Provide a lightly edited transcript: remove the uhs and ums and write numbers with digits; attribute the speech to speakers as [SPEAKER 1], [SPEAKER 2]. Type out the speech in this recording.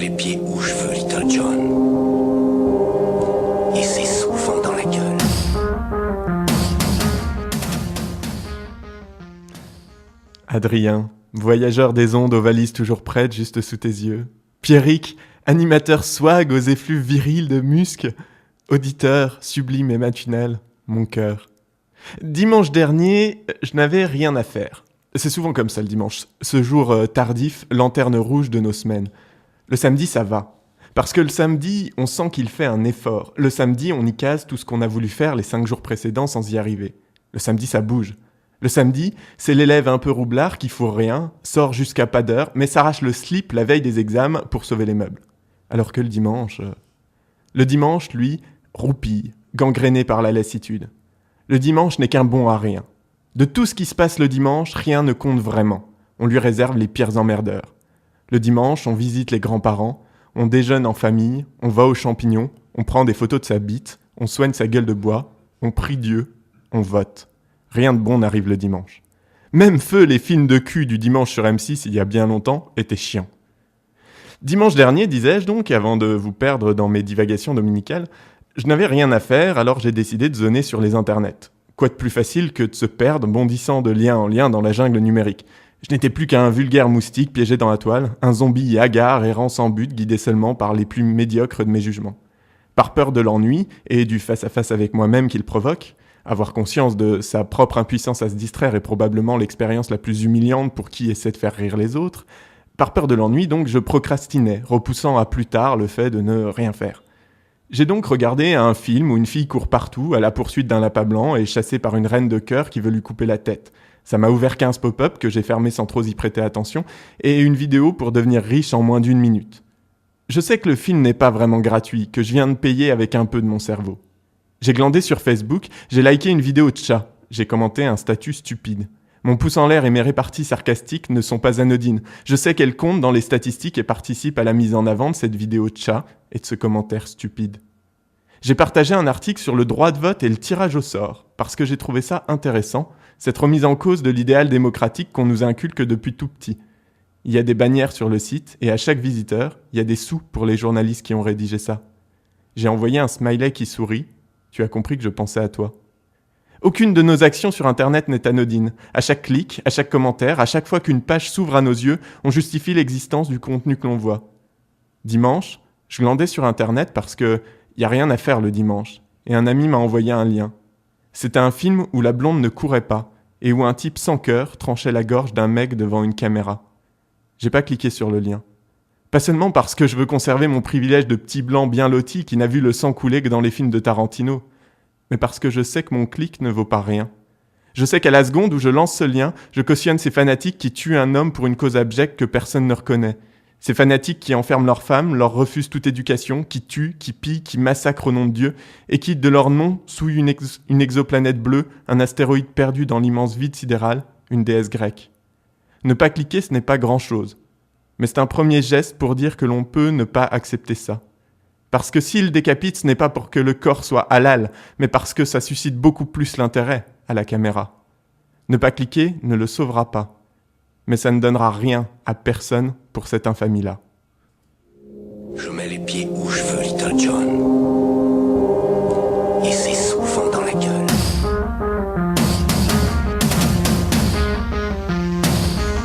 [SPEAKER 1] les pieds où je veux, Little John. Et c'est souvent dans la gueule.
[SPEAKER 2] Adrien, voyageur des ondes aux valises toujours prêtes juste sous tes yeux. Pierrick, animateur swag aux effluves virils de musc. Auditeur, sublime et matinal, mon cœur. Dimanche dernier, je n'avais rien à faire. C'est souvent comme ça le dimanche. Ce jour tardif, lanterne rouge de nos semaines. Le samedi, ça va. Parce que le samedi, on sent qu'il fait un effort. Le samedi, on y case tout ce qu'on a voulu faire les 5 jours précédents sans y arriver. Le samedi, ça bouge. Le samedi, c'est l'élève un peu roublard qui fout rien, sort jusqu'à pas d'heure, mais s'arrache le slip la veille des examens pour sauver les meubles. Alors que le dimanche... Le dimanche, lui, roupille, gangréné par la lassitude. Le dimanche n'est qu'un bon à rien. De tout ce qui se passe le dimanche, rien ne compte vraiment. On lui réserve les pires emmerdeurs. Le dimanche, on visite les grands-parents, on déjeune en famille, on va aux champignons, on prend des photos de sa bite, on soigne sa gueule de bois, on prie Dieu, on vote. Rien de bon n'arrive le dimanche. Même feu les films de cul du dimanche sur M6 il y a bien longtemps étaient chiants. Dimanche dernier, disais-je donc, avant de vous perdre dans mes divagations dominicales, je n'avais rien à faire, alors j'ai décidé de zoner sur les internets. Quoi de plus facile que de se perdre bondissant de lien en lien dans la jungle numérique. Je n'étais plus qu'un vulgaire moustique piégé dans la toile, un zombie hagard errant sans but, guidé seulement par les plus médiocres de mes jugements. Par peur de l'ennui et du face-à-face avec moi-même qu'il provoque, avoir conscience de sa propre impuissance à se distraire est probablement l'expérience la plus humiliante pour qui essaie de faire rire les autres. Par peur de l'ennui, donc, je procrastinais, repoussant à plus tard le fait de ne rien faire. J'ai donc regardé un film où une fille court partout à la poursuite d'un lapin blanc et chassée par une reine de cœur qui veut lui couper la tête. Ça m'a ouvert 15 pop-up que j'ai fermés sans trop y prêter attention et une vidéo pour devenir riche en moins d'1 minute. Je sais que le film n'est pas vraiment gratuit, que je viens de payer avec un peu de mon cerveau. J'ai glandé sur Facebook, j'ai liké une vidéo de chat, j'ai commenté un statut stupide. Mon pouce en l'air et mes réparties sarcastiques ne sont pas anodines. Je sais qu'elles comptent dans les statistiques et participent à la mise en avant de cette vidéo de chat et de ce commentaire stupide. J'ai partagé un article sur le droit de vote et le tirage au sort, parce que j'ai trouvé ça intéressant, cette remise en cause de l'idéal démocratique qu'on nous inculque depuis tout petit. Il y a des bannières sur le site, et à chaque visiteur, il y a des sous pour les journalistes qui ont rédigé ça. J'ai envoyé un smiley qui sourit, tu as compris que je pensais à toi. Aucune de nos actions sur Internet n'est anodine. À chaque clic, à chaque commentaire, à chaque fois qu'une page s'ouvre à nos yeux, on justifie l'existence du contenu que l'on voit. Dimanche, je glandais sur Internet parce que y a rien à faire le dimanche, et un ami m'a envoyé un lien. C'était un film où la blonde ne courait pas, et où un type sans cœur tranchait la gorge d'un mec devant une caméra. J'ai pas cliqué sur le lien. Pas seulement parce que je veux conserver mon privilège de petit blanc bien loti qui n'a vu le sang couler que dans les films de Tarantino, mais parce que je sais que mon clic ne vaut pas rien. Je sais qu'à la seconde où je lance ce lien, je cautionne ces fanatiques qui tuent un homme pour une cause abjecte que personne ne reconnaît. Ces fanatiques qui enferment leurs femmes, leur refusent toute éducation, qui tuent, qui pillent, qui massacrent au nom de Dieu, et qui, de leur nom, souillent une exoplanète bleue, un astéroïde perdu dans l'immense vide sidéral, une déesse grecque. Ne pas cliquer, ce n'est pas grand-chose. Mais c'est un premier geste pour dire que l'on peut ne pas accepter ça. Parce que s'il décapite, ce n'est pas pour que le corps soit halal, mais parce que ça suscite beaucoup plus l'intérêt à la caméra. Ne pas cliquer ne le sauvera pas. Mais ça ne donnera rien à personne pour cette infamie-là.
[SPEAKER 1] Je mets les pieds où je veux, Little John.